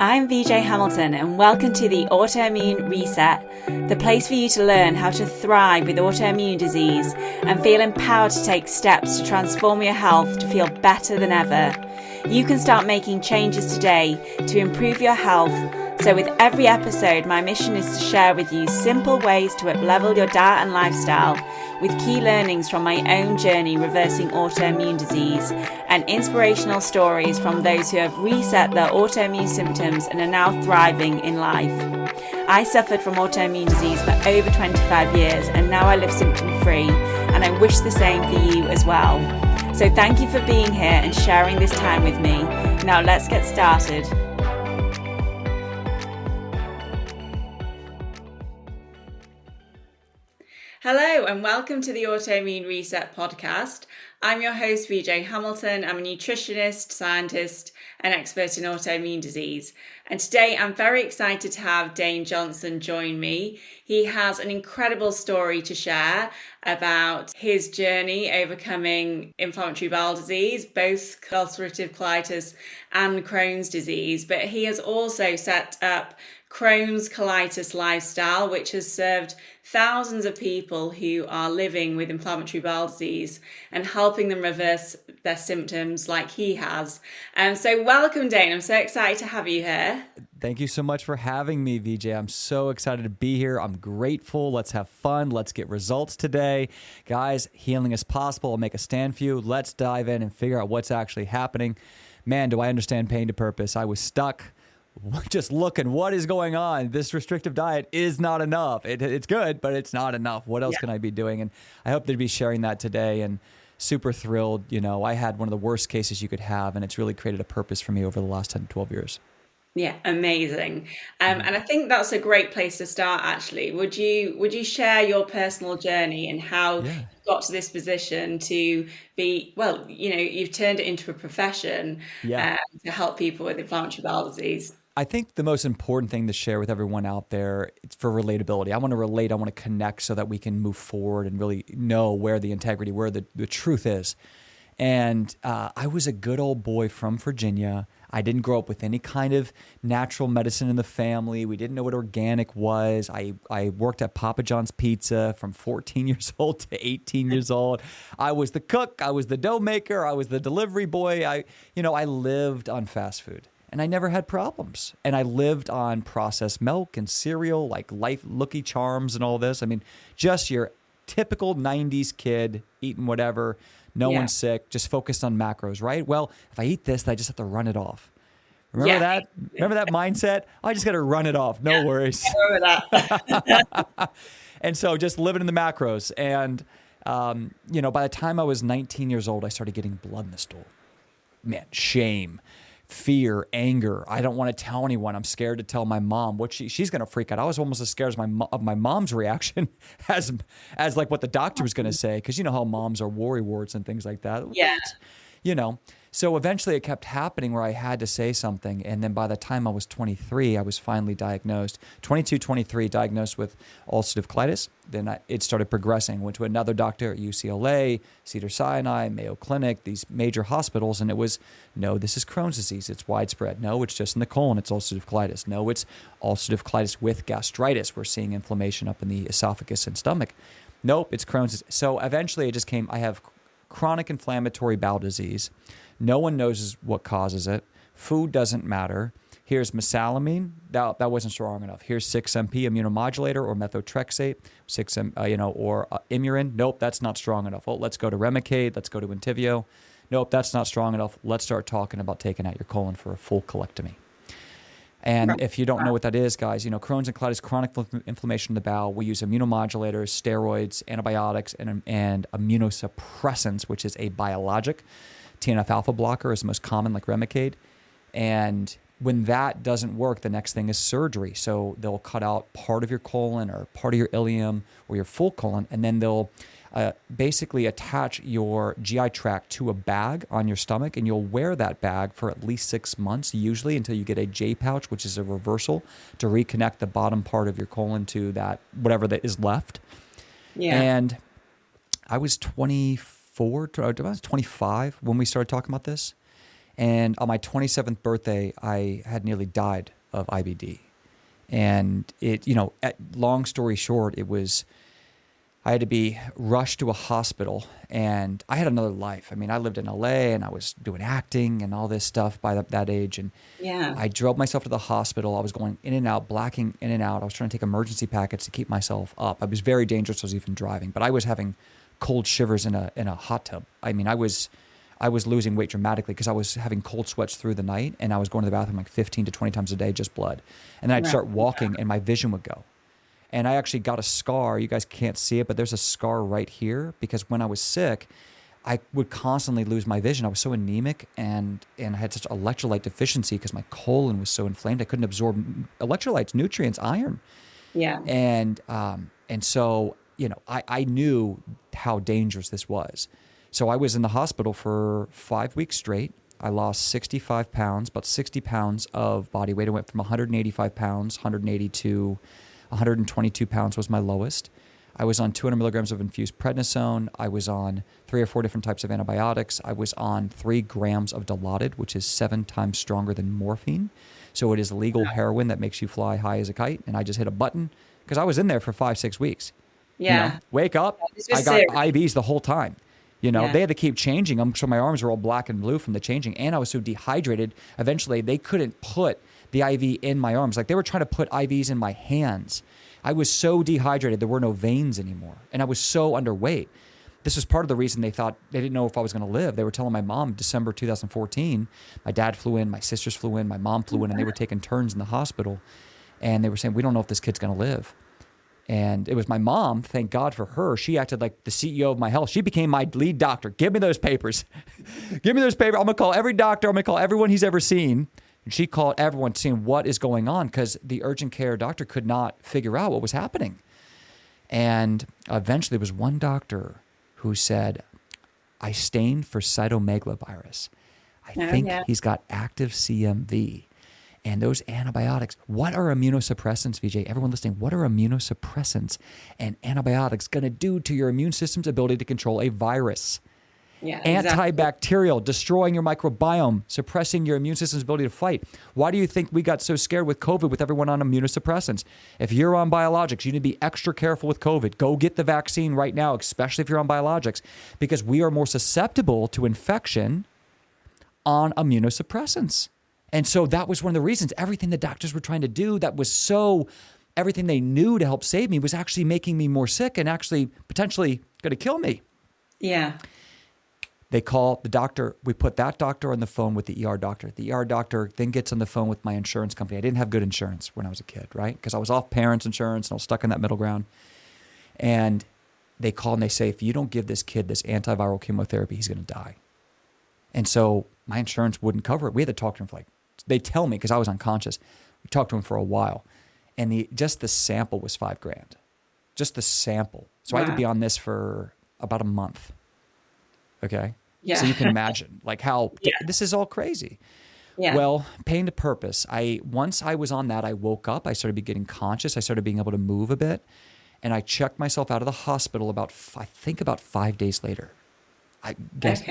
I'm VJ Hamilton and welcome to the Autoimmune Reset, the place for you to learn how to thrive with autoimmune disease and feel empowered to take steps to transform your health to feel better than ever. You can start making changes today to improve your health. So with every episode, my mission is to share with you simple ways to up-level your diet and lifestyle with key learnings from my own journey reversing autoimmune disease and inspirational stories from those who have reset their autoimmune symptoms and are now thriving in life. I suffered from autoimmune disease for over 25 years and now I live symptom-free, and I wish the same for you as well. So thank you for being here and sharing this time with me. Now let's get started. Hello and welcome to the Autoimmune Reset podcast. I'm your host, VJ Hamilton. I'm a nutritionist, scientist, and expert in autoimmune disease. And today I'm very excited to have Dane Johnson join me. He has an incredible story to share about his journey overcoming inflammatory bowel disease, both ulcerative colitis and Crohn's disease. But he has also set up Crohn's Colitis lifestyle, which has served thousands of people who are living with inflammatory bowel disease and helping them reverse their symptoms like he has. So welcome, Dane. I'm so excited to have you here. Thank you so much for having me, VJ. I'm so excited to be here. I'm grateful. Let's have fun. Let's get results today. Guys, healing is possible. I'll make a stand for you. Let's dive in and figure out what's actually happening. Man, do I understand pain to purpose. I was stuck just looking, what is going on? This restrictive diet is not enough. It's good, but it's not enough. What else can I be doing? And I hope to be sharing that today and super thrilled. You know, I had one of the worst cases you could have, and it's really created a purpose for me over the last 10 to 12 years. Yeah, amazing. And I think that's a great place to start, actually. Would you share your personal journey and how you got to this position to be, well, you know, you've turned it into a profession to help people with inflammatory bowel disease? I think the most important thing to share with everyone out there, it's for relatability. I want to relate, I want to connect so that we can move forward and really know where the integrity, where the truth is. And I was a good old boy from Virginia. I didn't grow up with any kind of natural medicine in the family. We didn't know what organic was. I worked at Papa John's Pizza from 14 years old to 18 years old. I was the cook. I was the dough maker. I was the delivery boy. I lived on fast food. And I never had problems. And I lived on processed milk and cereal, like Lucky Charms and all this. I mean, just your typical 90s kid eating whatever, no one's sick, just focused on macros, right? Well, if I eat this, I just have to run it off. Remember that? Remember that mindset? I just got to run it off. No worries. I remember that. And so just living in the macros. And, by the time I was 19 years old, I started getting blood in the stool. Man, shame. Fear, anger. I don't want to tell anyone. I'm scared to tell my mom. She's going to freak out. I was almost as scared of my mom's reaction as like what the doctor was going to say, because you know how moms are worry warts and things like that. Yeah. So eventually it kept happening where I had to say something. And then by the time I was 23, I was finally diagnosed. 22, 23, diagnosed with ulcerative colitis. Then it started progressing. Went to another doctor at UCLA, Cedars-Sinai, Mayo Clinic, these major hospitals. And it was, no, this is Crohn's disease. It's widespread. No, it's just in the colon. It's ulcerative colitis. No, it's ulcerative colitis with gastritis. We're seeing inflammation up in the esophagus and stomach. Nope, it's Crohn's disease. So eventually it just came, I have chronic inflammatory bowel disease. No one knows what causes it. Food doesn't matter. Here's mesalamine. That wasn't strong enough. Here's 6-MP immunomodulator or methotrexate, or Imurin. Nope, that's not strong enough. Well, let's go to Remicade. Let's go to Entyvio. Nope, that's not strong enough. Let's start talking about taking out your colon for a full colectomy. And if you don't know what that is, guys, Crohn's and colitis, chronic inflammation in the bowel. We use immunomodulators, steroids, antibiotics, and immunosuppressants, which is a biologic. TNF-alpha blocker is the most common, like Remicade. And when that doesn't work, the next thing is surgery. So they'll cut out part of your colon or part of your ileum or your full colon, and then they'll basically attach your GI tract to a bag on your stomach, and you'll wear that bag for at least 6 months, usually until you get a J pouch, which is a reversal to reconnect the bottom part of your colon to that, whatever that is left. Yeah. And I was 25 when we started talking about this. And on my 27th birthday, I had nearly died of IBD. And long story short, I had to be rushed to a hospital, and I had another life. I mean, I lived in LA and I was doing acting and all this stuff by that age. And I drove myself to the hospital. I was going in and out, blacking in and out. I was trying to take emergency packets to keep myself up. It was very dangerous. I was even driving, but I was having cold shivers in a hot tub. I mean, I was losing weight dramatically because I was having cold sweats through the night, and I was going to the bathroom like 15 to 20 times a day, just blood. And then I'd start walking and my vision would go. And I actually got a scar. You guys can't see it, but there's a scar right here because when I was sick, I would constantly lose my vision. I was so anemic and I had such electrolyte deficiency because my colon was so inflamed. I couldn't absorb electrolytes, nutrients, iron. Yeah. And so, I knew how dangerous this was. So I was in the hospital for 5 weeks straight. I lost 65 pounds, about 60 pounds of body weight. I went from 185 pounds, 180 to 122 pounds was my lowest. I was on 200 milligrams of infused prednisone. I was on 3 or 4 different types of antibiotics. I was on 3 grams of Dilaudid, which is 7 times stronger than morphine. So it is legal heroin that makes you fly high as a kite. And I just hit a button because I was in there for 5-6 weeks. Yeah. Wake up. I got IVs the whole time. They had to keep changing them. So my arms were all black and blue from the changing. And I was so dehydrated. Eventually, they couldn't put the IV in my arms. Like they were trying to put IVs in my hands. I was so dehydrated. There were no veins anymore. And I was so underweight. This was part of the reason they thought they didn't know if I was going to live. They were telling my mom December 2014, my dad flew in, my sisters flew in, my mom flew in, and they were taking turns in the hospital. And they were saying, we don't know if this kid's going to live. And it was my mom, thank God for her. She acted like the CEO of my health. She became my lead doctor. Give me those papers. Give me those papers. I'm going to call every doctor. I'm going to call everyone he's ever seen. And she called everyone seeing what is going on because the urgent care doctor could not figure out what was happening. And eventually there was one doctor who said, I stained for cytomegalovirus. I think he's got active CMV. And those antibiotics, what are immunosuppressants, VJ? Everyone listening, what are immunosuppressants and antibiotics going to do to your immune system's ability to control a virus? Yeah, antibacterial, destroying your microbiome, suppressing your immune system's ability to fight. Why do you think we got so scared with COVID with everyone on immunosuppressants? If you're on biologics, you need to be extra careful with COVID. Go get the vaccine right now, especially if you're on biologics, because we are more susceptible to infection on immunosuppressants. And so that was one of the reasons everything the doctors were trying to do that was everything they knew to help save me was actually making me more sick and actually potentially going to kill me. Yeah. They call the doctor. We put that doctor on the phone with the ER doctor. The ER doctor then gets on the phone with my insurance company. I didn't have good insurance when I was a kid, right? Because I was off parents' insurance and I was stuck in that middle ground. And they call and they say, if you don't give this kid this antiviral chemotherapy, he's going to die. And so my insurance wouldn't cover it. We had to talk to him for they tell me because I was unconscious. We talked to him for a while. And just the sample was $5,000. Just the sample. So I had to be on this for about a month. Okay. Yeah. So you can imagine how this is all crazy. Yeah. Well, pain to purpose. Once I was on that, I woke up, I started getting conscious. I started being able to move a bit and I checked myself out of the hospital about 5 days later. I guess,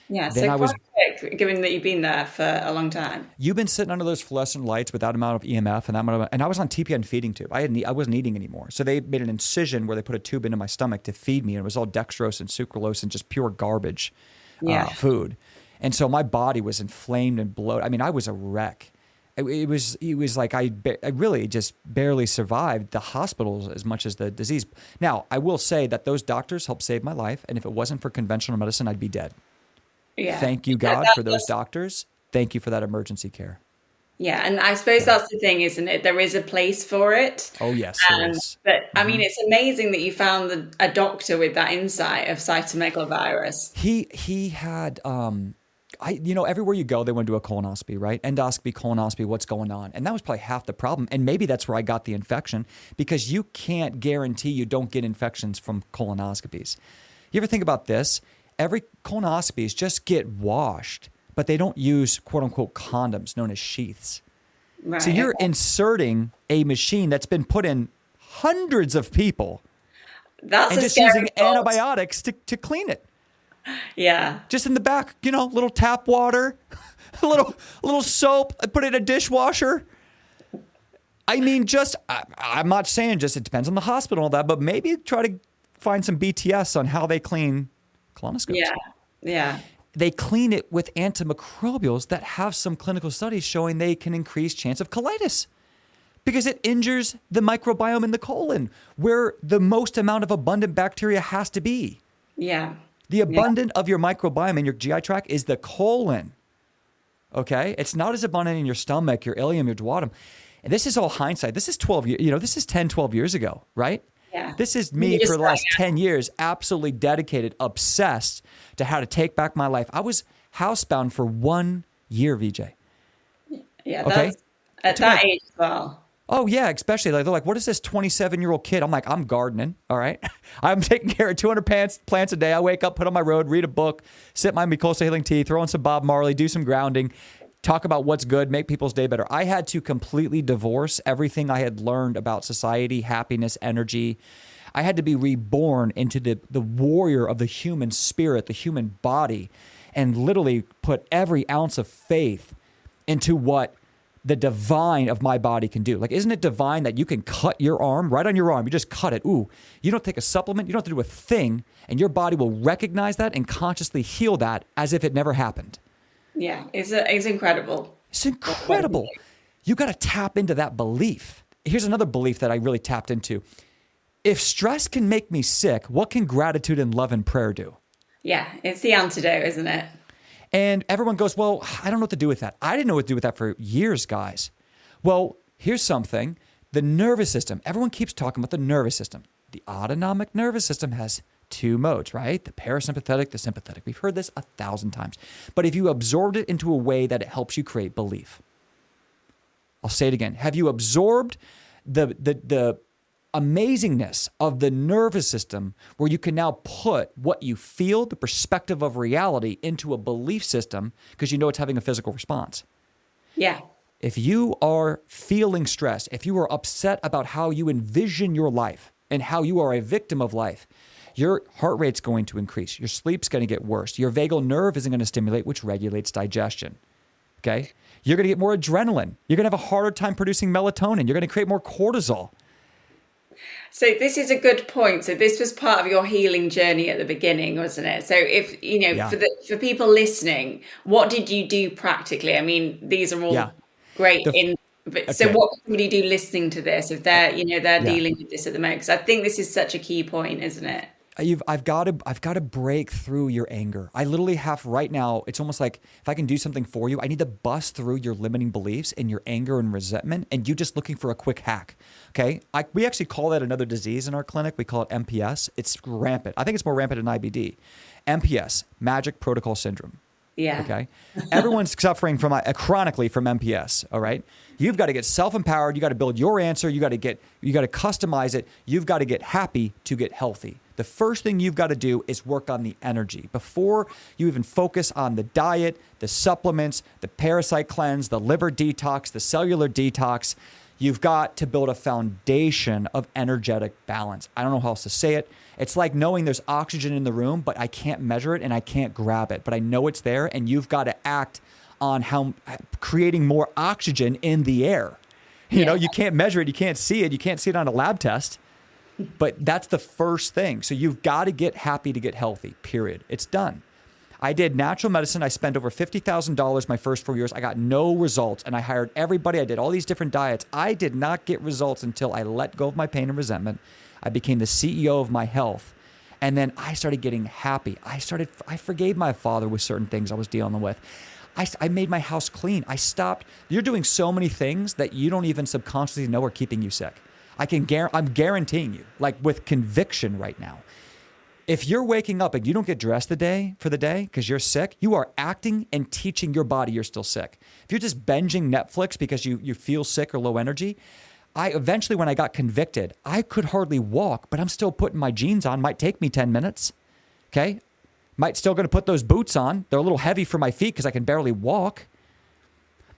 Yeah. Then So I was quick, given that you've been there for a long time. You've been sitting under those fluorescent lights with that amount of EMF and I was on TPN feeding tube. I wasn't eating anymore. So they made an incision where they put a tube into my stomach to feed me. And it was all dextrose and sucralose and just pure garbage food. And so my body was inflamed and bloated. I mean, I was a wreck. It was like I really just barely survived the hospital as much as the disease. Now, I will say that those doctors helped save my life. And if it wasn't for conventional medicine, I'd be dead. Yeah. Thank you, God, for those doctors. Thank you for that emergency care. Yeah, and I suppose that's the thing, isn't it? There is a place for it. Oh, yes, there is. But, I mean, it's amazing that you found a doctor with that insight of cytomegalovirus. He had, everywhere you go, they want to do a colonoscopy, right? Endoscopy, colonoscopy, what's going on? And that was probably half the problem. And maybe that's where I got the infection because you can't guarantee you don't get infections from colonoscopies. You ever think about this? Every colonoscopies just get washed, but they don't use quote unquote condoms known as sheaths. Right. So you're inserting a machine that's been put in hundreds of people and just using antibiotics to clean it. Yeah. Just in the back, little tap water, a little soap, I put it in a dishwasher. I mean, I'm not saying just it depends on the hospital and all that, but maybe try to find some BTS on how they clean colonoscopes. Yeah. Yeah. They clean it with antimicrobials that have some clinical studies showing they can increase chance of colitis because it injures the microbiome in the colon where the most amount of abundant bacteria has to be. Yeah. The abundant of your microbiome in your GI tract is the colon. Okay? It's not as abundant in your stomach, your ileum, your duodenum. And this is all hindsight. This is 12 years, this is 10, 12 years ago, right? Yeah. This is me for the last 10 years, absolutely dedicated, obsessed to how to take back my life. I was housebound for 1 year, VJ. Yeah, okay? At that age as well. Oh, yeah, especially. Like, they're like, what is this 27-year-old kid? I'm like, I'm gardening, all right? I'm taking care of 200 plants a day. I wake up, put on my road, read a book, sip my mucosa healing tea, throw in some Bob Marley, do some grounding, talk about what's good, make people's day better. I had to completely divorce everything I had learned about society, happiness, energy. I had to be reborn into the warrior of the human spirit, the human body, and literally put every ounce of faith into what the divine of my body can do. Like, isn't it divine that you can cut your arm, right on your arm? You just cut it. Ooh, you don't take a supplement. You don't have to do a thing. And your body will recognize that and consciously heal that as if it never happened. Yeah, it's incredible. It's incredible. You got to tap into that belief. Here's another belief that I really tapped into. If stress can make me sick, what can gratitude and love and prayer do? Yeah, it's the antidote, isn't it? And everyone goes, well, I don't know what to do with that. I didn't know what to do with that for years, guys. Well, here's something. The nervous system. Everyone keeps talking about the nervous system. The autonomic nervous system has two modes, right? The parasympathetic, the sympathetic. We've heard this 1,000 times. But if you absorbed it into a way that it helps you create belief. I'll say it again. Have you absorbed the amazingness of the nervous system where you can now put what you feel, the perspective of reality, into a belief system because you know it's having a physical response? Yeah. If you are feeling stressed, if you are upset about how you envision your life and how you are a victim of life, your heart rate's going to increase. Your sleep's going to get worse. Your vagal nerve isn't going to stimulate, which regulates digestion. Okay? You're going to get more adrenaline. You're going to have a harder time producing melatonin. You're going to create more cortisol. So this is a good point. So this was part of your healing journey at the beginning, wasn't it? So if, for people listening, what did you do practically? I mean, these are all great. So what can somebody do listening to this if they're dealing with this at the moment? Because I think this is such a key point, isn't it? I've got to break through your anger. I literally have right now. It's almost like if I can do something for you, I need to bust through your limiting beliefs and your anger and resentment, and you just looking for a quick hack. Okay, we actually call that another disease in our clinic. We call it MPS. It's rampant. I think it's more rampant than IBD. MPS, Magic Protocol Syndrome. Yeah. Okay. Everyone's suffering from chronically from MPS. All right. You've got to get self-empowered. You got to build your answer. You got to customize it. You've got to get happy to get healthy. The first thing you've got to do is work on the energy before you even focus on the diet, the supplements, the parasite cleanse, the liver detox, the cellular detox. You've got to build a foundation of energetic balance. I don't know how else to say it. It's like knowing there's oxygen in the room, but I can't measure it and I can't grab it, but I know it's there, and you've got to act on how creating more oxygen in the air. You know, you can't measure it, you can't see it on a lab test, but that's the first thing. So you've got to get happy to get healthy, period. It's done. I did natural medicine. I spent over $50,000 my first 4 years. I got no results, and I hired everybody. I did all these different diets. I did not get results until I let go of my pain and resentment. I became the CEO of my health, and then I started getting happy. I forgave my father with certain things I was dealing with. I made my house clean. I stopped. You're doing so many things that you don't even subconsciously know are keeping you sick. I'm guaranteeing you, like with conviction right now. If you're waking up and you don't get dressed for the day because you're sick, you are acting and teaching your body you're still sick. If you're just binging Netflix because you feel sick or low energy, eventually when I got convicted, I could hardly walk, but I'm still putting my jeans on. Might take me 10 minutes. Okay. Might still going to put those boots on. They're a little heavy for my feet because I can barely walk,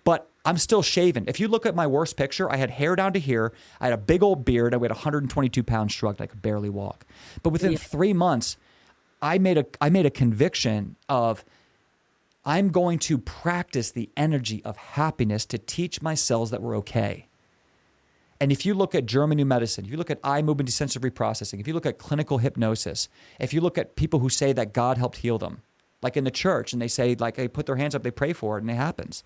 but I'm still shaven. If you look at my worst picture, I had hair down to here. I had a big old beard. I weighed 122 pounds shrugged. I could barely walk. But within 3 months, I made a conviction of I'm going to practice the energy of happiness to teach my cells that we're okay. And if you look at German new medicine, if you look at eye movement desensitive reprocessing, if you look at clinical hypnosis, if you look at people who say that God helped heal them, like in the church, and they say, like, they put their hands up, they pray for it, and it happens.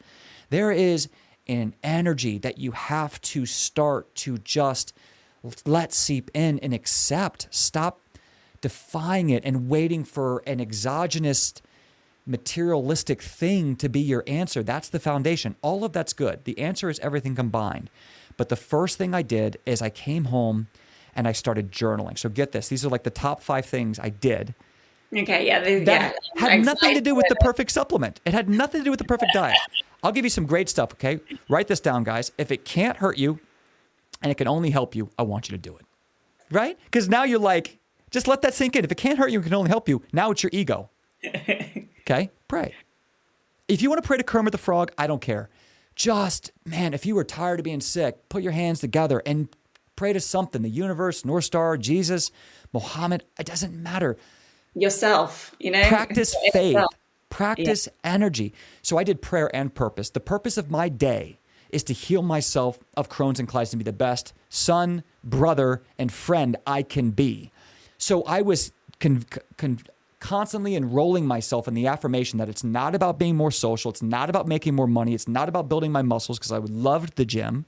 There is an energy that you have to start to just let seep in and accept. Stop defying it and waiting for an exogenous materialistic thing to be your answer. That's the foundation. All of that's good. The answer is everything combined. But the first thing I did is I came home and I started journaling. So get this. These are like the top 5 things I did. Okay, yeah. That had nothing to do with the perfect supplement. It had nothing to do with the perfect diet. I'll give you some great stuff, okay? Write this down, guys. If it can't hurt you and it can only help you, I want you to do it. Right? Because now you're like, just let that sink in. If it can't hurt you, it can only help you. Now it's your ego. Okay? Pray. If you want to pray to Kermit the Frog, I don't care. Just, man, if you were tired of being sick, put your hands together and pray to something. The universe, North Star, Jesus, Muhammad. It doesn't matter. Yourself, you know? Practice faith. Practice energy. So I did prayer and purpose. The purpose of my day is to heal myself of Crohn's and Colitis and be the best son, brother, and friend I can be. So I was constantly enrolling myself in the affirmation that it's not about being more social. It's not about making more money. It's not about building my muscles because I loved the gym.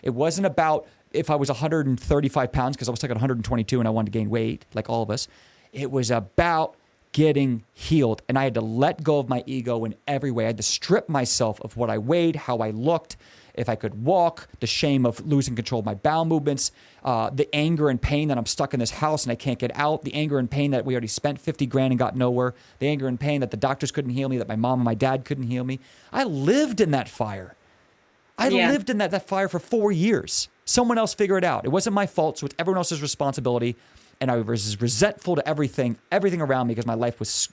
It wasn't about if I was 135 pounds because I was like 122 and I wanted to gain weight like all of us. It was about getting healed. And I had to let go of my ego in every way. I had to strip myself of what I weighed, how I looked, if I could walk, the shame of losing control of my bowel movements, the anger and pain that I'm stuck in this house and I can't get out, the anger and pain that we already spent 50 grand and got nowhere, the anger and pain that the doctors couldn't heal me, that my mom and my dad couldn't heal me. I lived in that fire. I lived in that fire for 4 years. Someone else figured it out. It wasn't my fault, so it's everyone else's responsibility. And I was resentful to everything around me because my life was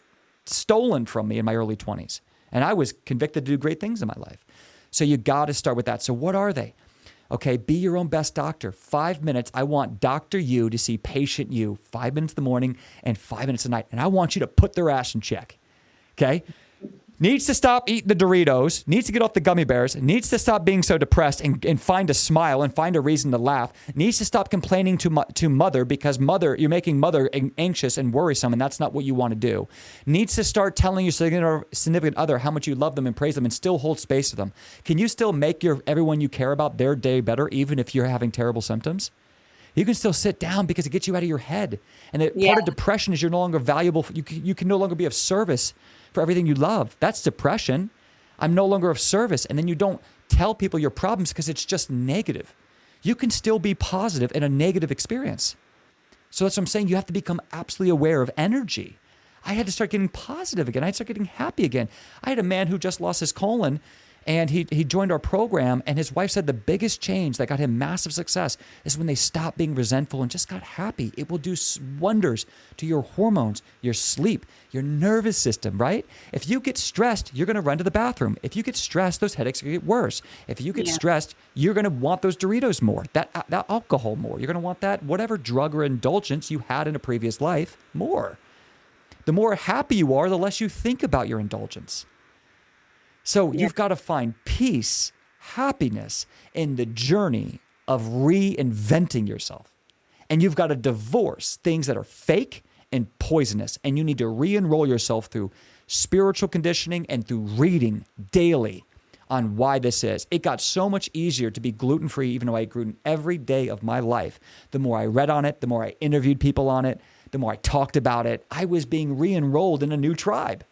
stolen from me in my early 20s. And I was convicted to do great things in my life. So you got to start with that. So what are they? Okay, be your own best doctor. 5 minutes. I want Dr. You to see patient you 5 minutes in the morning and 5 minutes at night. And I want you to put their ass in check. Okay? Needs to stop eating the Doritos, needs to get off the gummy bears, needs to stop being so depressed and find a smile and find a reason to laugh, needs to stop complaining to mother because you're making mother anxious and worrisome and that's not what you want to do. Needs to start telling your significant other how much you love them and praise them and still hold space for them. Can you still make everyone you care about their day better even if you're having terrible symptoms? You can still sit down because it gets you out of your head. And part of depression is you're no longer valuable. You can no longer be of service for everything you love. That's depression. I'm no longer of service. And then you don't tell people your problems because it's just negative. You can still be positive in a negative experience. So that's what I'm saying. You have to become absolutely aware of energy. I had to start getting positive again. I had to start getting happy again. I had a man who just lost his colon and he joined our program and his wife said the biggest change that got him massive success is when they stopped being resentful and just got happy. It will do wonders to your hormones, your sleep, your nervous system, right? If you get stressed, you're going to run to the bathroom. If you get stressed, those headaches are going to get worse. If you get stressed, you're going to want those Doritos more, that alcohol more. You're going to want that whatever drug or indulgence you had in a previous life more. The more happy you are, the less you think about your indulgence. So you've got to find peace, happiness in the journey of reinventing yourself. And you've got to divorce things that are fake and poisonous. And you need to re-enroll yourself through spiritual conditioning and through reading daily on why this is. It got so much easier to be gluten-free, even though I ate gluten every day of my life. The more I read on it, the more I interviewed people on it, the more I talked about it, I was being re-enrolled in a new tribe.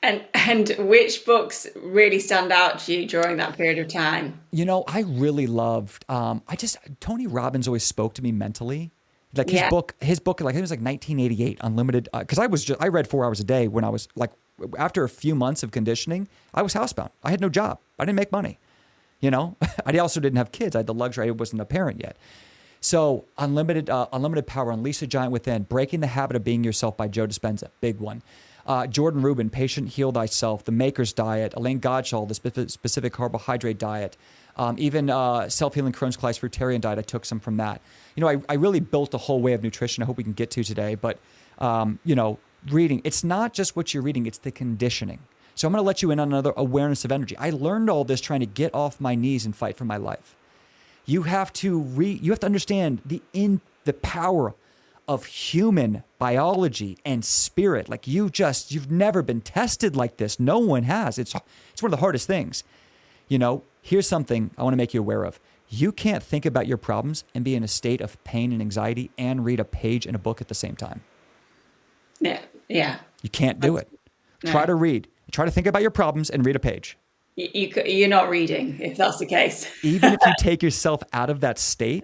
And which books really stand out to you during that period of time? You know, I really loved, Tony Robbins always spoke to me mentally. Like his book, like I think it was like 1988, Unlimited. Because I read 4 hours a day when I was like, after a few months of conditioning, I was housebound. I had no job. I didn't make money. You know, I also didn't have kids. I had the luxury. I wasn't a parent yet. So Unlimited Power, Unleash the Giant Within, Breaking the Habit of Being Yourself by Joe Dispenza, big one. Jordan Rubin, Patient Heal Thyself, The Maker's Diet, Elaine Gottschall, The Specific Carbohydrate Diet, even Self-Healing Crohn's Colitis Fruitarian Diet. I took some from that. You know, I really built a whole way of nutrition I hope we can get to today. But, reading, it's not just what you're reading, it's the conditioning. So I'm going to let you in on another awareness of energy. I learned all this trying to get off my knees and fight for my life. You have to understand the power of human biology and spirit. Like you've never been tested like this. No one has. It's one of the hardest things. Here's something I want to make you aware of. You can't think about your problems and be in a state of pain and anxiety and read a page in a book at the same time. Yeah. You can't do it. No. Try to read. Try to think about your problems and read a page. You're not reading if that's the case. Even if you take yourself out of that state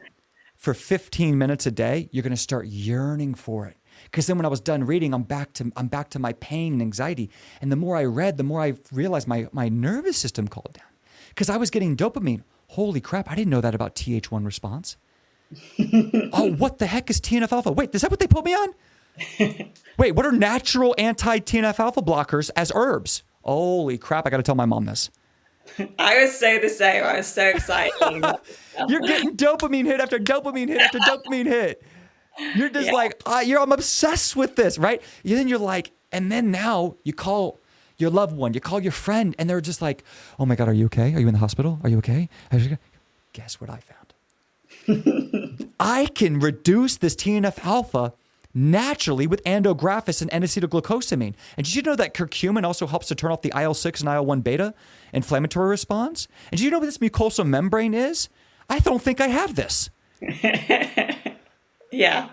for 15 minutes a day, you're going to start yearning for it. Because then when I was done reading, I'm back to my pain and anxiety. And the more I read, the more I realized my nervous system calmed down. Because I was getting dopamine. Holy crap, I didn't know that about Th1 response. Oh, what the heck is TNF alpha? Wait, is that what they put me on? Wait, what are natural anti-TNF alpha blockers as herbs? Holy crap, I got to tell my mom this. I was so the same. I was so excited. You're getting dopamine hit after dopamine hit after dopamine hit. You're just I'm obsessed with this, right? Then you're like, and then now you call your loved one, you call your friend, and they're just like, oh my God, are you okay? Are you in the hospital? Are you okay? Guess what I found? I can reduce this TNF alpha naturally with andrographis and N-acetylglucosamine. And did you know that curcumin also helps to turn off the IL-6 and IL-1 beta inflammatory response? And did you know what this mucosal membrane is? I don't think I have this. Yeah.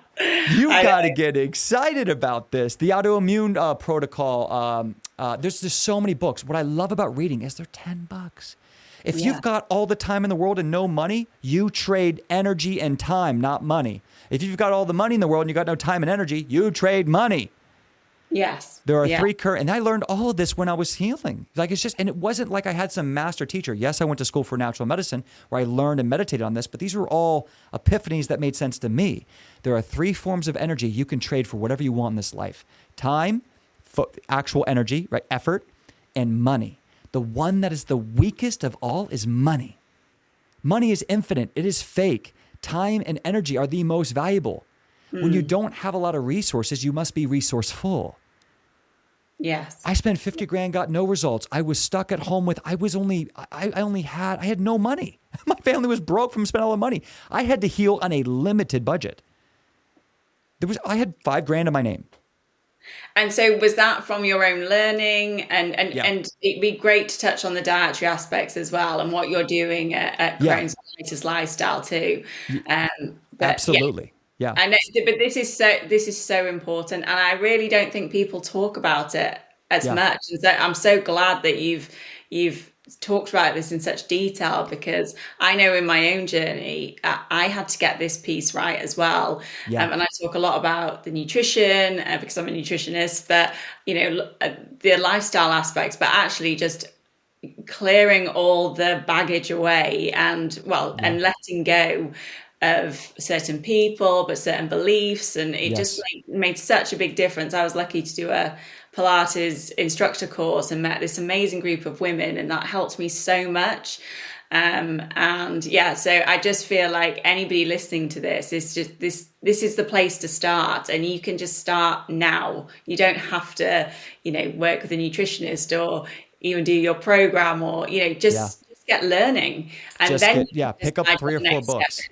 You got to get excited about this. The autoimmune protocol. There's just so many books. What I love about reading is they're $10. If you've got all the time in the world and no money, you trade energy and time, not money. If you've got all the money in the world and you got no time and energy, you trade money. Yes. There are three and I learned all of this when I was healing. And it wasn't like I had some master teacher. Yes, I went to school for natural medicine where I learned and meditated on this, but these were all epiphanies that made sense to me. There are 3 forms of energy you can trade for whatever you want in this life. Time, actual energy, right? Effort, and money. The one that is the weakest of all is money. Money is infinite. It is fake. Time and energy are the most valuable. When you don't have a lot of resources, you must be resourceful. Yes. I spent 50 grand, got no results. I was stuck at home I had no money. My family was broke from spending all the money. I had to heal on a limited budget. I had 5 grand in my name. And so was that from your own learning? And it'd be great to touch on the dietary aspects as well and what you're doing at Crohn's Colitis Lifestyle too. Absolutely. Yeah. I know, but this is so important, and I really don't think people talk about it as much. And so I'm so glad that you've talked about this in such detail, because I know in my own journey I had to get this piece right as well. And I talk a lot about the nutrition because I'm a nutritionist, but the lifestyle aspects, but actually just clearing all the baggage away and letting go of certain people, but certain beliefs. And it just made such a big difference. I was lucky to do a Pilates instructor course and met this amazing group of women, and that helped me so much. So I just feel like anybody listening to this is just this is the place to start, and you can just start now. You don't have to, work with a nutritionist or even do your program, or just get learning, and pick up 3 or 4 books.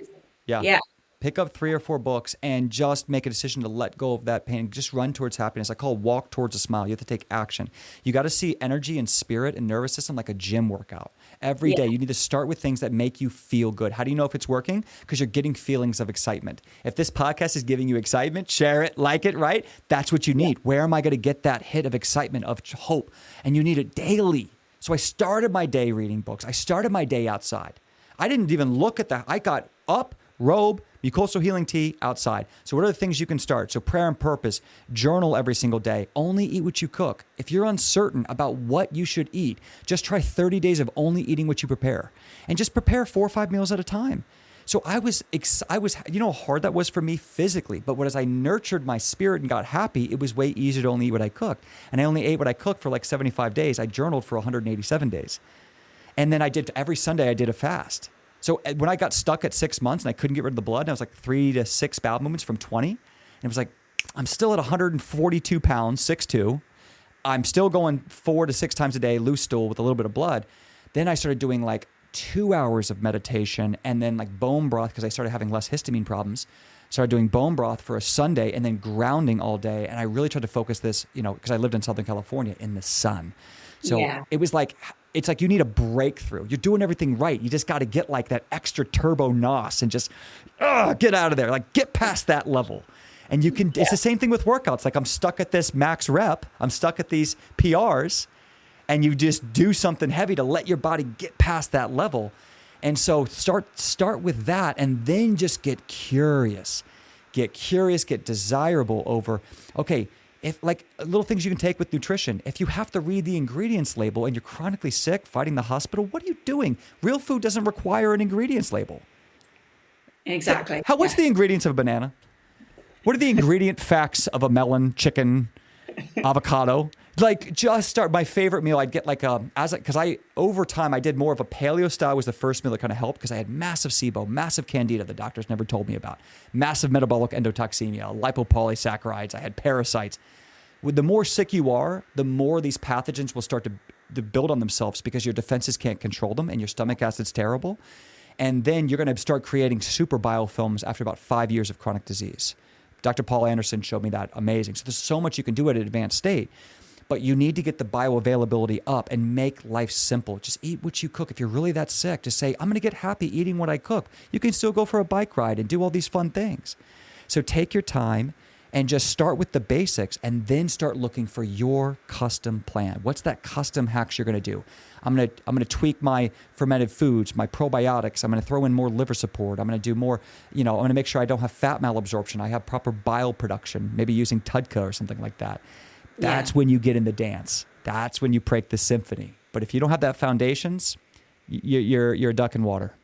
Pick up 3 or 4 books and just make a decision to let go of that pain. Just run towards happiness. I call it walk towards a smile. You have to take action. You got to see energy and spirit and nervous system like a gym workout. Every day, you need to start with things that make you feel good. How do you know if it's working? Because you're getting feelings of excitement. If this podcast is giving you excitement, share it, like it, right? That's what you need. Where am I going to get that hit of excitement, of hope? And you need it daily. So I started my day reading books. I started my day outside. I didn't even look at that. I got up, robe, mucosal healing tea, outside. So what are the things you can start? So prayer and purpose, journal every single day, only eat what you cook. If you're uncertain about what you should eat, just try 30 days of only eating what you prepare, and just prepare 4 or 5 meals at a time. So I was, how hard that was for me physically, but as I nurtured my spirit and got happy, it was way easier to only eat what I cooked. And I only ate what I cooked for like 75 days. I journaled for 187 days. And then every Sunday I did a fast. So when I got stuck at 6 months and I couldn't get rid of the blood, and I was like 3 to 6 bowel movements from 20, and it was like, I'm still at 142 pounds, 6'2", I'm still going 4 to 6 times a day, loose stool with a little bit of blood. Then I started doing like 2 hours of meditation and then like bone broth because I started having less histamine problems. Started doing bone broth for a Sunday and then grounding all day. And I really tried to focus this, because I lived in Southern California in the sun. So it was like, it's like you need a breakthrough. You're doing everything right. You just got to get like that extra turbo nos and just get out of there. Like get past that level. And you can, it's the same thing with workouts. Like I'm stuck at this max rep. I'm stuck at these PRs. And you just do something heavy to let your body get past that level. And so start with that and then just get curious. Get desirable over, okay, if like little things you can take with nutrition. If you have to read the ingredients label and you're chronically sick, fighting the hospital, what are you doing? Real food doesn't require an ingredients label. Exactly. What's the ingredients of a banana? What are the ingredient facts of a melon, chicken, avocado? Like just start. My favorite meal, I'd get like over time I did more of a paleo style. Was the first meal that kind of helped because I had massive SIBO, massive candida the doctors never told me about, massive metabolic endotoxemia, lipopolysaccharides. I had parasites. With the more sick you are, the more these pathogens will start to build on themselves because your defenses can't control them and your stomach acid's terrible. And then you're going to start creating super biofilms after about 5 years of chronic disease. Dr. Paul Anderson showed me that. Amazing. So there's so much you can do at an advanced state. But you need to get the bioavailability up and make life simple. Just eat what you cook. If you're really that sick, just say, I'm going to get happy eating what I cook. You can still go for a bike ride and do all these fun things. So take your time and just start with the basics and then start looking for your custom plan. What's that custom hacks you're going to do? I'm going to tweak my fermented foods, my probiotics. I'm going to throw in more liver support. I'm going to do more, I'm going to make sure I don't have fat malabsorption. I have proper bile production, maybe using TUDCA or something like that. That's when you get in the dance. That's when you break the symphony. But if you don't have that foundations, you're a duck in water.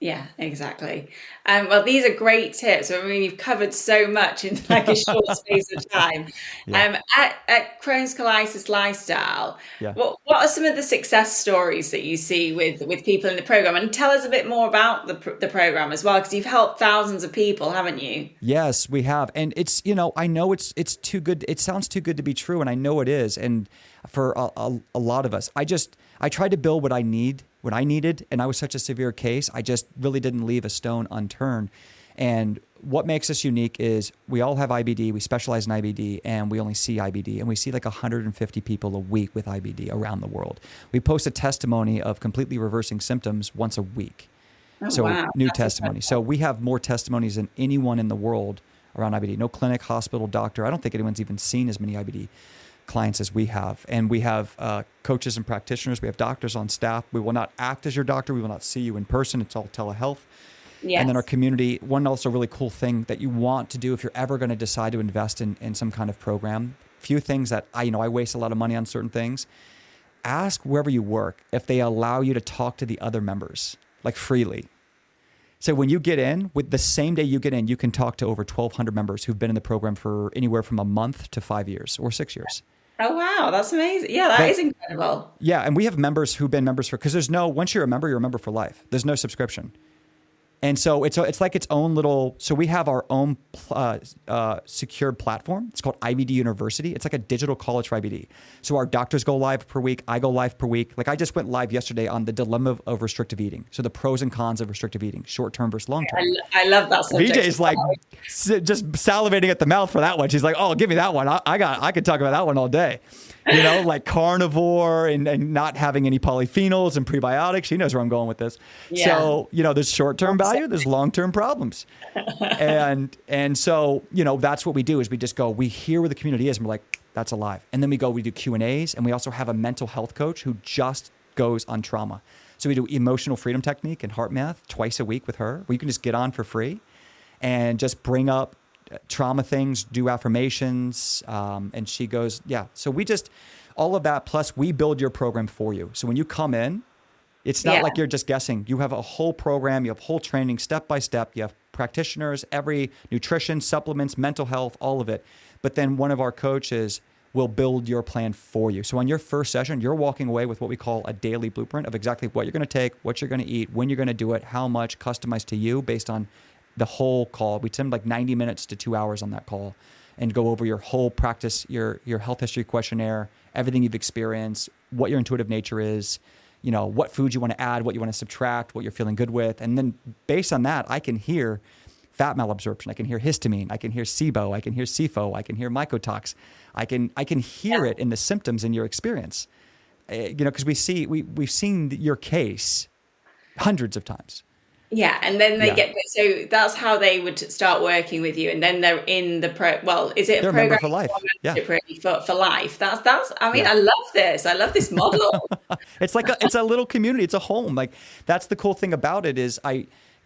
Yeah, exactly. Well, these are great tips. I mean, you've covered so much in like a short space of time. At Crohn's Colitis Lifestyle, what are some of the success stories that you see with people in the program? And tell us a bit more about the program as well, because you've helped thousands of people, haven't you? Yes, we have. And it's, I know it's too good. It sounds too good to be true. And I know it is. And for a lot of us, I tried to build what I needed, and I was such a severe case, I just really didn't leave a stone unturned. And what makes us unique is we all have IBD, we specialize in IBD, and we only see IBD, and we see like 150 people a week with IBD around the world. We post a testimony of completely reversing symptoms once a week. New testimony. So we have more testimonies than anyone in the world around IBD. No clinic, hospital, doctor. I don't think anyone's even seen as many IBD clients as we have. And we have coaches and practitioners. We have doctors on staff. We will not act as your doctor. We will not see you in person. It's all telehealth. Yes. And then our community, one also really cool thing that you want to do if you're ever going to decide to invest in some kind of program, few things that I waste a lot of money on certain things. Ask wherever you work if they allow you to talk to the other members, like freely. So when you get in, with the same day you get in, you can talk to over 1,200 members who've been in the program for anywhere from a month to 5 years or 6 years. Oh, wow. That's amazing. Yeah, that is incredible. Yeah. And we have members who've been members because once you're a member for life. There's no subscription. And so it's like its own little, so we have our own secured platform. It's called IBD University. It's like a digital college for IBD. So our doctors go live per week. I go live per week. Like I just went live yesterday on the dilemma of restrictive eating. So the pros and cons of restrictive eating, short-term versus long-term. I love that subject. VJ's like just salivating at the mouth for that one. She's like, oh, give me that one. I could talk about that one all day. Like carnivore and not having any polyphenols and prebiotics. She knows where I'm going with this. Yeah. So, there's short-term value, there's long-term problems. and so, that's what we do is we hear where the community is and we're like, that's alive. And then we do Q&As, and we also have a mental health coach who just goes on trauma. So we do emotional freedom technique and heart math twice a week with her, where you can just get on for free and just bring up trauma things, do affirmations, and she goes, so we just, all of that, plus we build your program for you. So when you come in, it's not like you're just guessing. You have a whole program, you have whole training, step by step. You have practitioners, every nutrition, supplements, mental health, all of it. But then one of our coaches will build your plan for you. So on your first session, you're walking away with what we call a daily blueprint of exactly what you're going to take, what you're going to eat, when you're going to do it, how much, customized to you based on the whole call. We spend like 90 minutes to 2 hours on that call. and go over your whole practice, your health history questionnaire, everything you've experienced, what your intuitive nature is, what foods you want to add, what you want to subtract, what you're feeling good with. And then based on that, I can hear fat malabsorption. I can hear histamine. I can hear SIBO. I can hear SIFO. I can hear mycotox. I can hear it in the symptoms in your experience. Because we've seen your case hundreds of times. Yeah, and then they so that's how they would start working with you, and then they're in the is it a program member for life? Yeah, really for life. That's. I mean, I love this. I love this model. It's a little community. It's a home. Like that's the cool thing about it is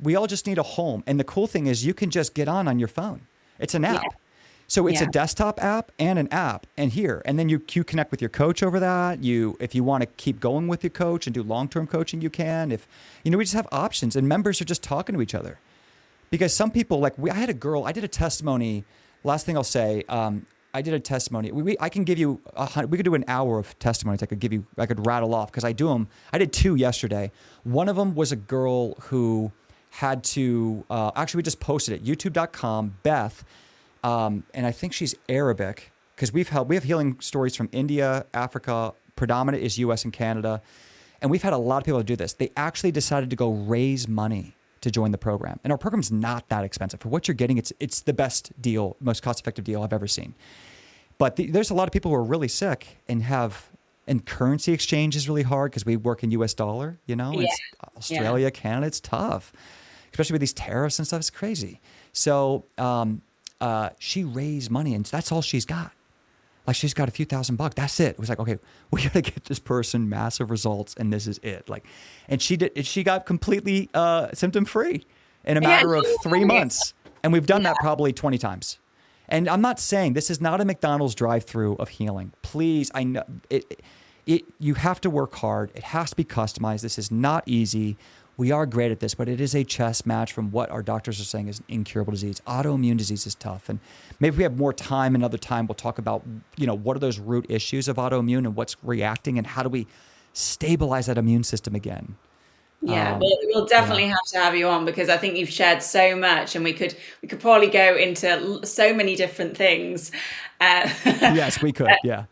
we all just need a home, and the cool thing is you can just get on your phone. It's an app. Yeah. So it's a desktop app and an app, and then you connect with your coach over that. If you want to keep going with your coach and do long-term coaching, you can. If we just have options, and members are just talking to each other. Because some people, I had a girl, I did a testimony. Last thing I'll say, I did a testimony. I can give you we could do an hour of testimonies. I could rattle off because I do them. I did 2 yesterday. One of them was a girl who had to actually we just posted it, youtube.com, Beth. And I think she's Arabic because we have healing stories from India, Africa. Predominant is U.S. and Canada. And we've had a lot of people do this. They actually decided to go raise money to join the program. And our program's not that expensive. For what you're getting, it's the best deal, most cost-effective deal I've ever seen. But there's a lot of people who are really sick and currency exchange is really hard because we work in U.S. dollar, It's Australia, Canada, it's tough. Especially with these tariffs and stuff, it's crazy. So she raised money, and that's all she's got. She's got a few $1,000. That's it. It was like, okay, we got to get this person massive results, and this is it. And she got completely symptom free in a matter of 3 months, and we've done that probably 20 times. And I'm not saying this is not a McDonald's drive-through of healing. Please, I know it. You have to work hard. It has to be customized. This is not easy. We are great at this, but it is a chess match from what our doctors are saying is an incurable disease. Autoimmune disease is tough. And maybe if we have more time, another time, we'll talk about, what are those root issues of autoimmune and what's reacting and how do we stabilize that immune system again? Yeah, we'll definitely have to have you on because I think you've shared so much and we could probably go into so many different things. Yes, we could. Yeah.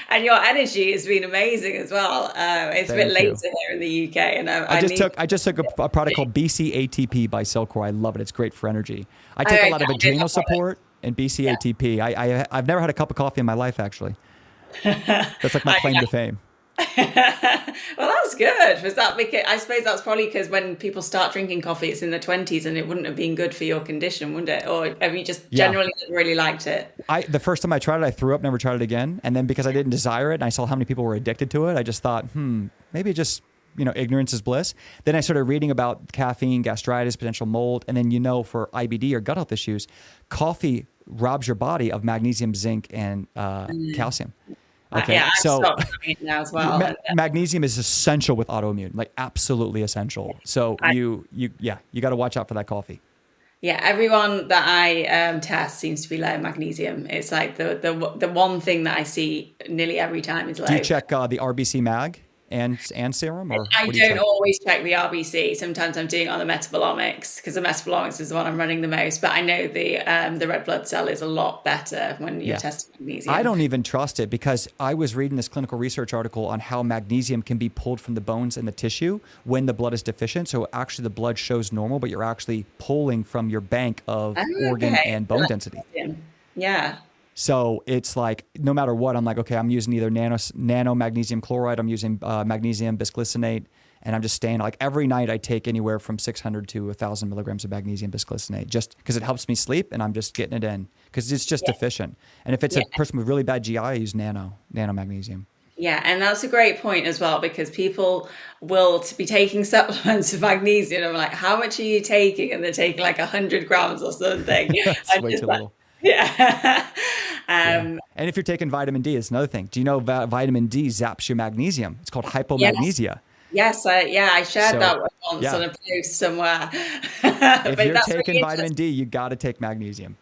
And your energy has been amazing as well. It's a bit later here in the UK, and I just took a product called BC-ATP by Cellcore. I love it. It's great for energy. I take a lot of adrenal support and BC-ATP. I've never had a cup of coffee in my life actually. That's like my claim to fame. Well, that's good. Was that because I suppose that's probably because when people start drinking coffee, it's in their 20s, and it wouldn't have been good for your condition, wouldn't it? Or have you just generally really liked it? The first time I tried it, I threw up, never tried it again. And then because I didn't desire it, and I saw how many people were addicted to it, I just thought, maybe just ignorance is bliss. Then I started reading about caffeine, gastritis, potential mold, and then for IBD or gut health issues, coffee robs your body of magnesium, zinc, and calcium. Okay, so now as well. Magnesium is essential with autoimmune, absolutely essential. So you got to watch out for that coffee. Yeah, everyone that I test seems to be low in magnesium. It's like the one thing that I see nearly every time is low. Do you check the RBC Mag and serum? Or I don't always check the RBC. Sometimes I'm doing it on the metabolomics because the metabolomics is the one I'm running the most. But I know the red blood cell is a lot better when you're testing magnesium. I don't even trust it because I was reading this clinical research article on how magnesium can be pulled from the bones and the tissue when the blood is deficient. So actually the blood shows normal, but you're actually pulling from your bank of organ and bone density. Yeah. So it's like, no matter what, I'm like, okay, I'm using either nano magnesium chloride, I'm using magnesium bisglycinate, and I'm just staying, every night I take anywhere from 600 to 1,000 milligrams of magnesium bisglycinate, just because it helps me sleep, and I'm just getting it in, because it's just deficient. And if it's a person with really bad GI, I use nano magnesium. Yeah, and that's a great point as well, because people will be taking supplements of magnesium, and I'm like, how much are you taking? And they're taking 100 grams or something. That's way too little. Yeah. And if you're taking vitamin D, it's another thing. Do you know vitamin D zaps your magnesium? It's called hypomagnesia. Yes. I shared that once on a post somewhere. If you're taking vitamin D, you got to take magnesium.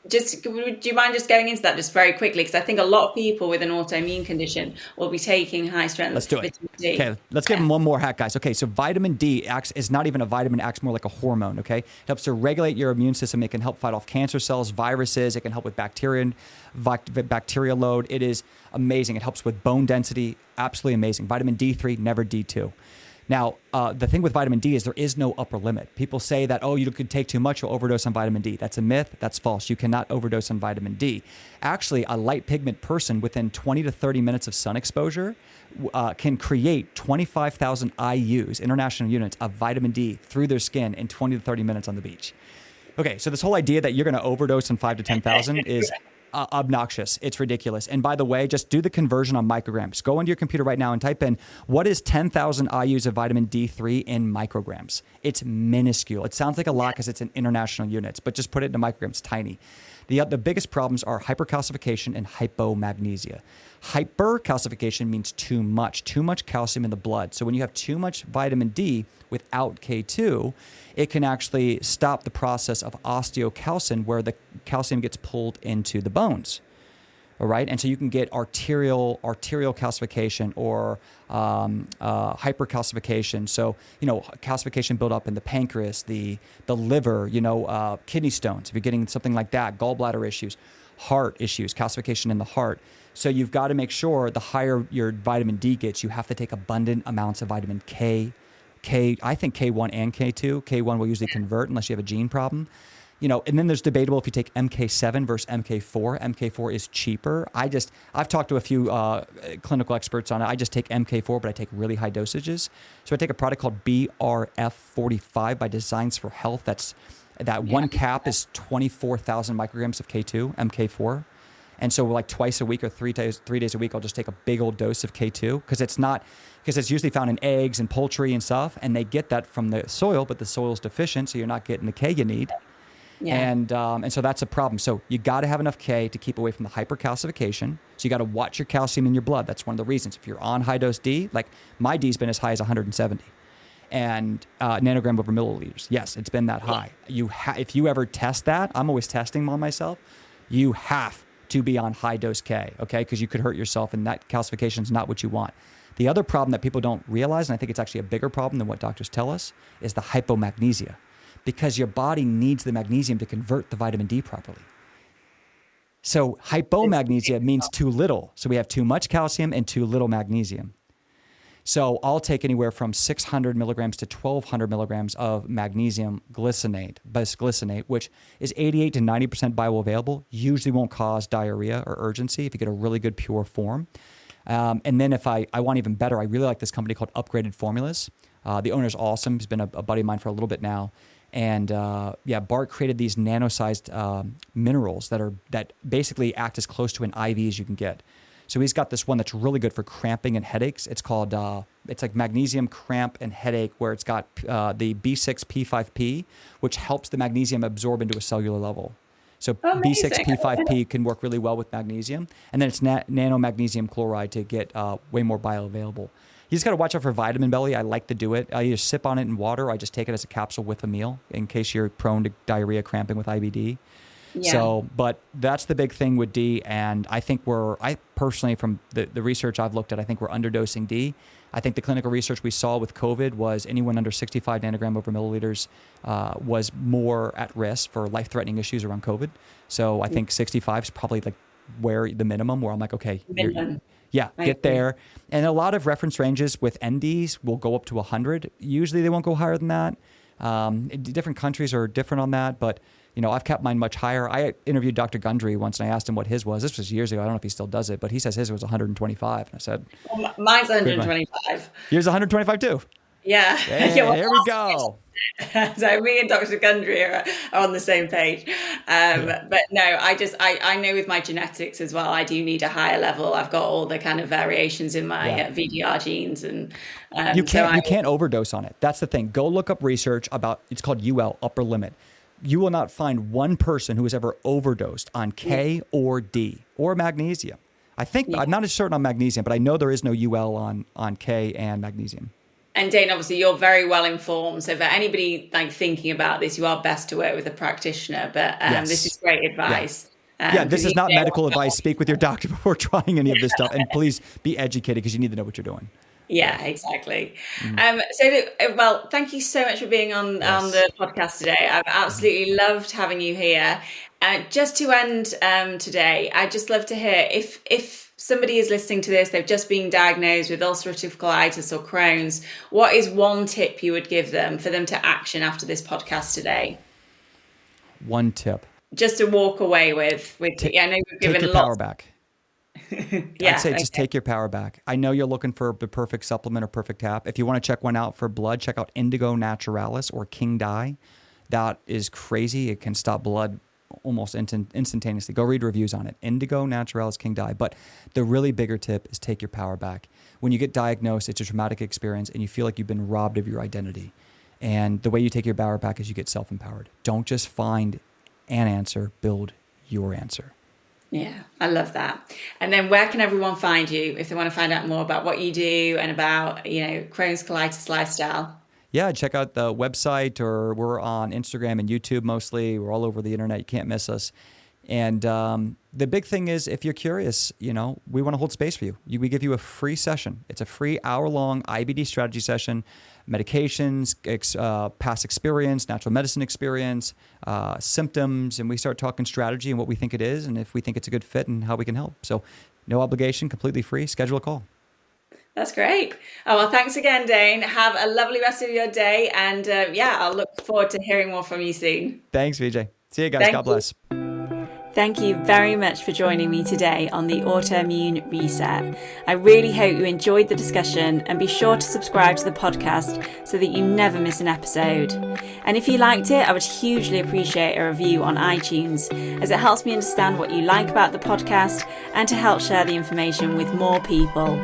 Just do you mind just going into that just very quickly? Because I think a lot of people with an autoimmune condition will be taking high strength Let's do it. vitamin D. Okay, let's give them one more hack, guys. Okay, so vitamin D is not even a vitamin, acts more like a hormone, okay? It helps to regulate your immune system. It can help fight off cancer cells, viruses. It can help with bacteria load. It is amazing. It helps with bone density. Absolutely amazing. Vitamin D3, never D2. Now, the thing with vitamin D is there is no upper limit. People say that, oh, you could take too much, you'll overdose on vitamin D. That's a myth. That's false. You cannot overdose on vitamin D. Actually, a light pigment person within 20 to 30 minutes of sun exposure can create 25,000 IUs, international units, of vitamin D through their skin in 20 to 30 minutes on the beach. Okay, so this whole idea that you're going to overdose on 5 to 10,000 is obnoxious. It's ridiculous. And by the way, just do the conversion on micrograms. Go into your computer right now and type in, what is 10,000 IUs of vitamin D3 in micrograms? It's minuscule. It sounds like a lot because it's in international units, but just put it into micrograms. It's tiny. The biggest problems are hypercalcification and hypomagnesia. Hypercalcification means too much calcium in the blood. So when you have too much vitamin D without K2, it can actually stop the process of osteocalcin, where the calcium gets pulled into the bones. All right, and so you can get arterial calcification or hypercalcification. So calcification build up in the pancreas, the liver, kidney stones. If you're getting something like that, gallbladder issues, heart issues, calcification in the heart. So you've got to make sure the higher your vitamin D gets, you have to take abundant amounts of vitamin K. I think K1 and K2. K1 will usually convert unless you have a gene problem. And then there's debatable if you take MK7 versus MK4. MK4 is cheaper. I've talked to a few clinical experts on it. I just take MK4, but I take really high dosages. So I take a product called BRF45 by Designs for Health. One cap is 24,000 micrograms of K2, MK4. And so like twice a week or 3 days a week, I'll just take a big old dose of K2 because it's usually found in eggs and poultry and stuff. And they get that from the soil, but the soil's deficient. So you're not getting the K you need. Yeah. And so that's a problem. So you got to have enough K to keep away from the hypercalcification. So you got to watch your calcium in your blood. That's one of the reasons. If you're on high dose D, like my D's been as high as 170 and nanogram over milliliters. Yes, it's been that high. If you ever test that, I'm always testing on myself. You have to be on high dose K, okay? Because you could hurt yourself, and that calcification is not what you want. The other problem that people don't realize, and I think it's actually a bigger problem than what doctors tell us, is the hypomagnesia. Because your body needs the magnesium to convert the vitamin D properly. So hypomagnesia means too little. So we have too much calcium and too little magnesium. So I'll take anywhere from 600 milligrams to 1,200 milligrams of magnesium glycinate, bisglycinate, which is 88 to 90% bioavailable, usually won't cause diarrhea or urgency if you get a really good pure form. And then if I want even better, I really like this company called Upgraded Formulas. The owner's awesome. He's been a buddy of mine for a little bit now. And Bart created these nano-sized minerals that basically act as close to an IV as you can get. So he's got this one that's really good for cramping and headaches. It's called, it's like magnesium cramp and headache, where it's got the B6P5P, which helps the magnesium absorb into a cellular level. So Amazing. B6P5P can work really well with magnesium. And then it's nano magnesium chloride to get way more bioavailable. You just got to watch out for vitamin belly. I like to do it. I either sip on it in water or I just take it as a capsule with a meal in case you're prone to diarrhea, cramping with IBD. Yeah. So, but that's the big thing with D. And I think I personally, from the research I've looked at, I think we're underdosing D. I think the clinical research we saw with COVID was anyone under 65 nanogram over milliliters was more at risk for life-threatening issues around COVID. So I think 65 is probably like where the minimum, where I'm like, okay, get there. And a lot of reference ranges with NDs will go up to 100. Usually they won't go higher than that. Different countries are different on that, but I've kept mine much higher. I interviewed Dr. Gundry once and I asked him what his was. This was years ago. I don't know if he still does it, but he says his was 125. And I said, mine's 125. Yours 125 too? Yeah. There we go. So me and Dr. Gundry are on the same page. But no, I know with my genetics as well, I do need a higher level. I've got all the kind of variations in my VDR genes. And you can't overdose on it. That's the thing. Go look up research about, it's called UL, upper limit. You will not find one person who has ever overdosed on K or D or magnesium. I'm not as certain on magnesium, but I know there is no UL on K and magnesium. And Dane, obviously you're very well informed. So for anybody like thinking about this, you are best to work with a practitioner, but Yes. This is great advice. This is not medical advice. Speak with your doctor before trying any of this stuff. And please be educated because you need to know what you're doing. Yeah, exactly. Well, thank you so much for being on the podcast today. I've absolutely loved having you here. Just to end today, I'd just love to hear if somebody is listening to this, they've just been diagnosed with ulcerative colitis or Crohn's, what is one tip you would give them for them to action after this podcast today? One tip. Just to walk away with I know we've given take your power back. I'd say just take your power back. I know you're looking for the perfect supplement or perfect app. If you want to check one out for blood, check out Indigo Naturalis or King Dye. That is crazy. It can stop blood almost instantaneously. Go read reviews on it. Indigo Naturalis, King Dye. But the really bigger tip is take your power back. When you get diagnosed, it's a traumatic experience and you feel like you've been robbed of your identity. And the way you take your power back is you get self-empowered. Don't just find an answer, build your answer. Yeah, I love that. And then where can everyone find you if they want to find out more about what you do and about, Crohn's colitis lifestyle? Yeah, check out the website, or we're on Instagram and YouTube mostly. We're all over the internet. You can't miss us. And the big thing is, if you're curious, we want to hold space for you. We give you a free session. It's a free hour-long IBD strategy session, medications, past experience, natural medicine experience, symptoms, and we start talking strategy and what we think it is and if we think it's a good fit and how we can help. So no obligation, completely free. Schedule a call. That's great. Oh, well, thanks again, Dane. Have a lovely rest of your day. And I'll look forward to hearing more from you soon. Thanks, Vijay. See you guys. God bless. Thank you very much for joining me today on the Autoimmune Reset. I really hope you enjoyed the discussion, and be sure to subscribe to the podcast so that you never miss an episode. And if you liked it, I would hugely appreciate a review on iTunes, as it helps me understand what you like about the podcast and to help share the information with more people.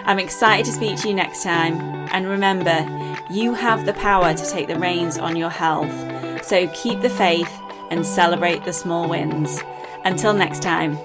I'm excited to speak to you next time. And remember, you have the power to take the reins on your health. So keep the faith and celebrate the small wins. Until next time.